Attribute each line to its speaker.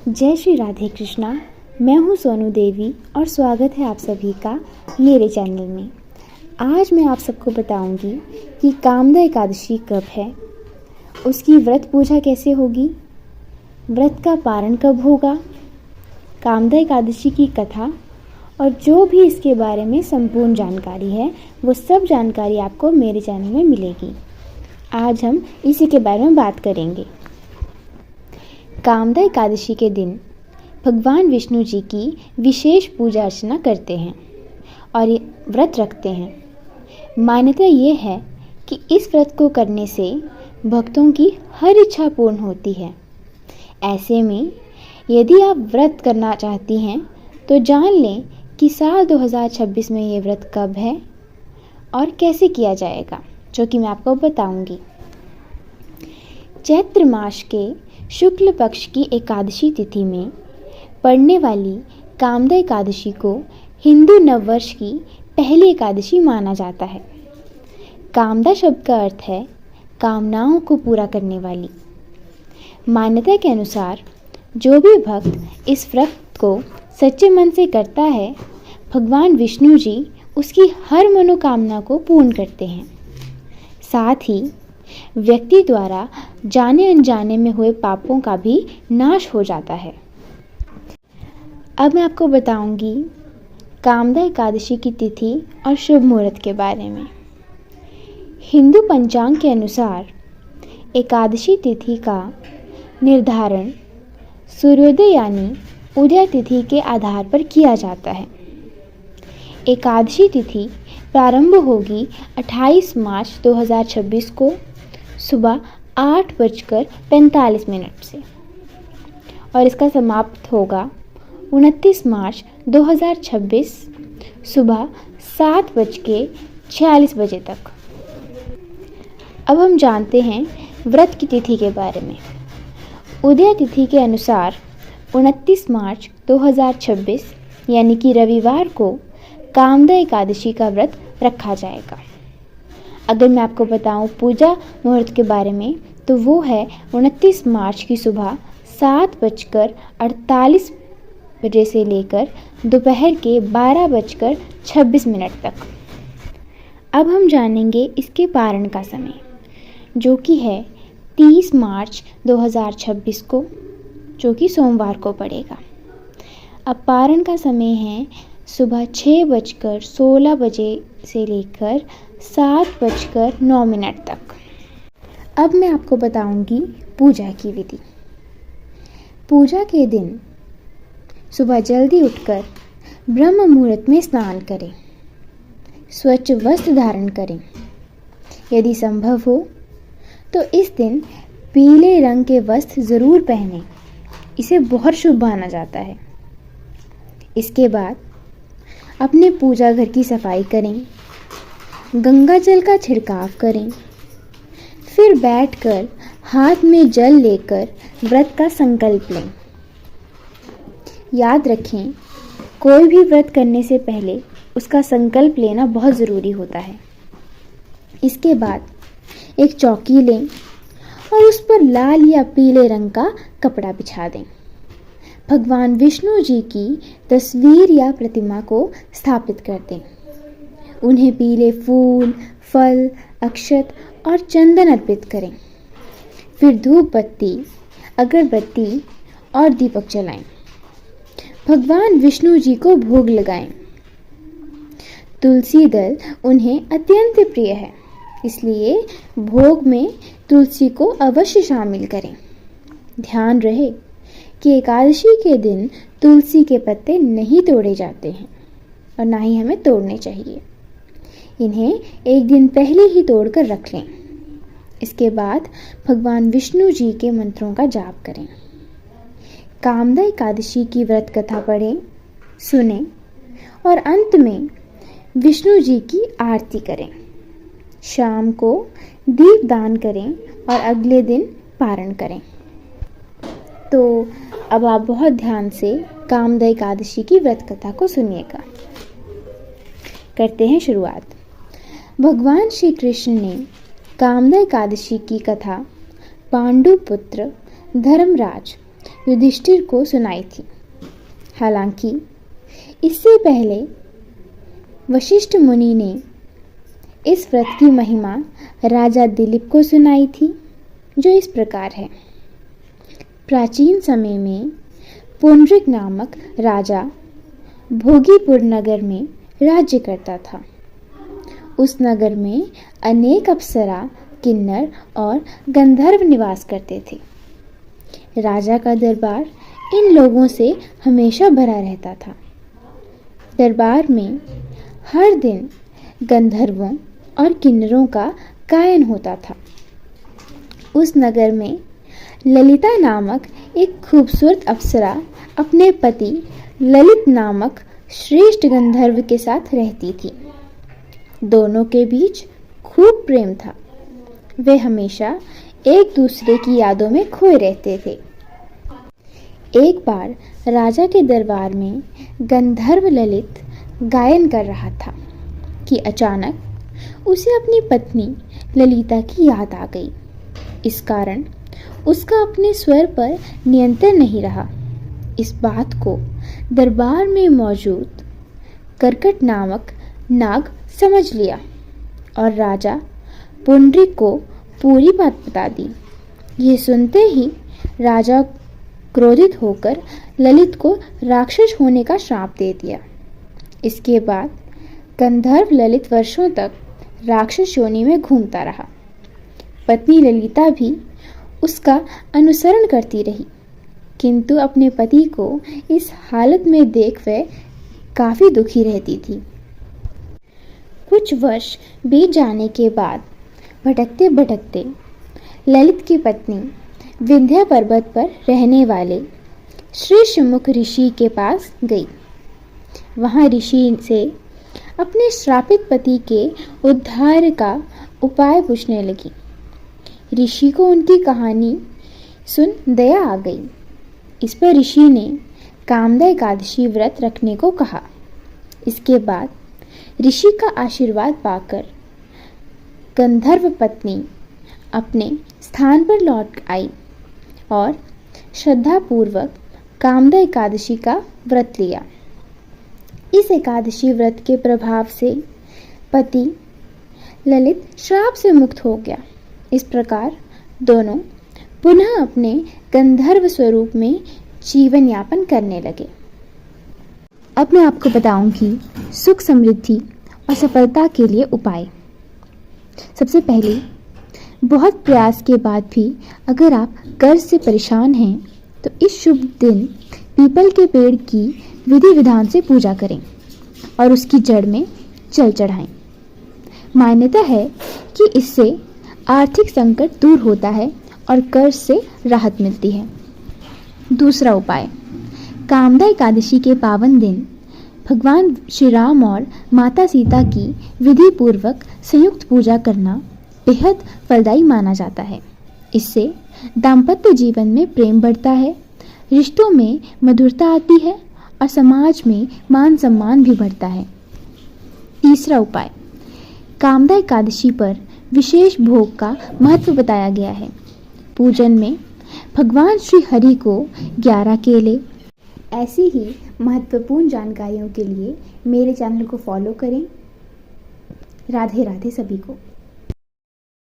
Speaker 1: जय श्री राधे कृष्णा। मैं हूँ सोनू देवी और स्वागत है आप सभी का मेरे चैनल में। आज मैं आप सबको बताऊंगी कि कामदा एकादशी कब है, उसकी व्रत पूजा कैसे होगी, व्रत का पारण कब होगा, कामदा एकादशी की कथा और जो भी इसके बारे में संपूर्ण जानकारी है वो सब जानकारी आपको मेरे चैनल में मिलेगी। आज हम इसी के बारे में बात करेंगे। कामदा एकादशी के दिन भगवान विष्णु जी की विशेष पूजा अर्चना करते हैं और ये व्रत रखते हैं। मान्यता ये है कि इस व्रत को करने से भक्तों की हर इच्छा पूर्ण होती है। ऐसे में यदि आप व्रत करना चाहती हैं तो जान लें कि साल 2026 में ये व्रत कब है और कैसे किया जाएगा, जो कि मैं आपको बताऊंगी। चैत्र मास के शुक्ल पक्ष की एकादशी तिथि में पड़ने वाली कामदा एकादशी को हिंदू नववर्ष की पहली एकादशी माना जाता है। कामदा शब्द का अर्थ है कामनाओं को पूरा करने वाली। मान्यता के अनुसार जो भी भक्त इस व्रत को सच्चे मन से करता है, भगवान विष्णु जी उसकी हर मनोकामना को पूर्ण करते हैं। साथ ही व्यक्ति द्वारा जाने अनजाने में हुए पापों का भी नाश हो जाता है। अब मैं आपको बताऊंगी कामदा एकादशी की तिथि और शुभ मुहूर्त के बारे में। हिंदू पंचांग के अनुसार एकादशी तिथि का निर्धारण सूर्योदय यानी उदय तिथि के आधार पर किया जाता है। एकादशी तिथि प्रारंभ होगी 28 मार्च 2026 को सुबह 8:45 से और इसका समाप्त होगा 29 मार्च 2026 सुबह 7:46 तक। अब हम जानते हैं व्रत की तिथि के बारे में। उदय तिथि के अनुसार 29 मार्च 2026 यानी कि रविवार को कामदा एकादशी का व्रत रखा जाएगा। अगर मैं आपको बताऊं पूजा मुहूर्त के बारे में तो वो है 29 मार्च की सुबह 7:48 से लेकर दोपहर के 12:26 तक। अब हम जानेंगे इसके पारण का समय, जो कि है 30 मार्च 2026 को, जो कि सोमवार को पड़ेगा। अब पारण का समय है सुबह 6:16 से लेकर 7:09 तक। अब मैं आपको बताऊंगी पूजा की विधि। पूजा के दिन सुबह जल्दी उठकर ब्रह्म मुहूर्त में स्नान करें, स्वच्छ वस्त्र धारण करें। यदि संभव हो तो इस दिन पीले रंग के वस्त्र ज़रूर पहनें, इसे बहुत शुभ माना जाता है। इसके बाद अपने पूजा घर की सफाई करें, गंगा जल का छिड़काव करें, फिर बैठकर हाथ में जल लेकर व्रत का संकल्प लें। याद रखें, कोई भी व्रत करने से पहले उसका संकल्प लेना बहुत ज़रूरी होता है। इसके बाद एक चौकी लें और उस पर लाल या पीले रंग का कपड़ा बिछा दें। भगवान विष्णु जी की तस्वीर या प्रतिमा को स्थापित कर दें। उन्हें पीले फूल, फल, अक्षत और चंदन अर्पित करें। फिर धूप बत्ती, अगरबत्ती और दीपक जलाएं। भगवान विष्णु जी को भोग लगाएं। तुलसी दल उन्हें अत्यंत प्रिय है, इसलिए भोग में तुलसी को अवश्य शामिल करें। ध्यान रहे कि एकादशी के दिन तुलसी के पत्ते नहीं तोड़े जाते हैं और ना ही हमें तोड़ने चाहिए। इन्हें एक दिन पहले ही तोड़कर रख लें। इसके बाद भगवान विष्णु जी के मंत्रों का जाप करें। कामदा एकादशी की व्रत कथा पढ़ें, सुनें और अंत में विष्णु जी की आरती करें। शाम को दीप दान करें और अगले दिन पारण करें। तो अब आप बहुत ध्यान से कामदा एकादशी की व्रत कथा को सुनिएगा। करते हैं शुरुआत। भगवान श्री कृष्ण ने कामदा एकादशी की कथा पांडु पुत्र धर्मराज युधिष्ठिर को सुनाई थी। हालांकि इससे पहले वशिष्ठ मुनि ने इस व्रत की महिमा राजा दिलीप को सुनाई थी, जो इस प्रकार है। प्राचीन समय में पुंडरीक नामक राजा भोगीपुर नगर में राज्य करता था। उस नगर में अनेक अप्सरा, किन्नर और गंधर्व निवास करते थे। राजा का दरबार इन लोगों से हमेशा भरा रहता था। दरबार में हर दिन गंधर्वों और किन्नरों का गायन होता था। उस नगर में ललिता नामक एक खूबसूरत अप्सरा अपने पति ललित नामक श्रेष्ठ गंधर्व के साथ रहती थी। दोनों के बीच खूब प्रेम था। वे हमेशा एक दूसरे की यादों में खोए रहते थे। एक बार राजा के दरबार में गंधर्व ललित गायन कर रहा था कि अचानक उसे अपनी पत्नी ललिता की याद आ गई। इस कारण उसका अपने स्वर पर नियंत्रण नहीं रहा। इस बात को दरबार में मौजूद कर्कट नामक नाग समझ लिया और राजा पुंडरीक को पूरी बात बता दी। ये सुनते ही राजा क्रोधित होकर ललित को राक्षस होने का श्राप दे दिया। इसके बाद गंधर्व ललित वर्षों तक राक्षस योनि में घूमता रहा। पत्नी ललिता भी उसका अनुसरण करती रही, किंतु अपने पति को इस हालत में देख वह काफी दुखी रहती थी। कुछ वर्ष बीत जाने के बाद भटकते भटकते ललित की पत्नी विंध्या पर्वत पर रहने वाले ऋषिमुख ऋषि के पास गई। वहां ऋषि से अपने श्रापित पति के उद्धार का उपाय पूछने लगी। ऋषि को उनकी कहानी सुन दया आ गई। इस पर ऋषि ने कामदा एकादशी व्रत रखने को कहा। इसके बाद ऋषि का आशीर्वाद पाकर गंधर्व पत्नी अपने स्थान पर लौट आई और श्रद्धापूर्वक कामदा एकादशी का व्रत लिया। इस एकादशी व्रत के प्रभाव से पति ललित श्राप से मुक्त हो गया। इस प्रकार दोनों पुनः अपने गंधर्व स्वरूप में जीवन यापन करने लगे। अब मैं आपको बताऊंगी सुख, समृद्धि और सफलता के लिए उपाय। सबसे पहले, बहुत प्रयास के बाद भी अगर आप कर्ज से परेशान हैं तो इस शुभ दिन पीपल के पेड़ की विधि विधान से पूजा करें और उसकी जड़ में जल चढ़ाएं। मान्यता है कि इससे आर्थिक संकट दूर होता है और कर्ज से राहत मिलती है। दूसरा उपाय, कामदा एकादशी के पावन दिन भगवान श्री राम और माता सीता की विधि पूर्वक संयुक्त पूजा करना बेहद फलदायी माना जाता है। इससे दाम्पत्य जीवन में प्रेम बढ़ता है, रिश्तों में मधुरता आती है और समाज में मान सम्मान भी बढ़ता है। तीसरा उपाय, कामदा एकादशी पर विशेष भोग का महत्व बताया गया है। पूजन में भगवान श्री हरि को 11 केले। ऐसी ही महत्वपूर्ण जानकारियों के लिए मेरे चैनल को फॉलो करें। राधे राधे सभी को।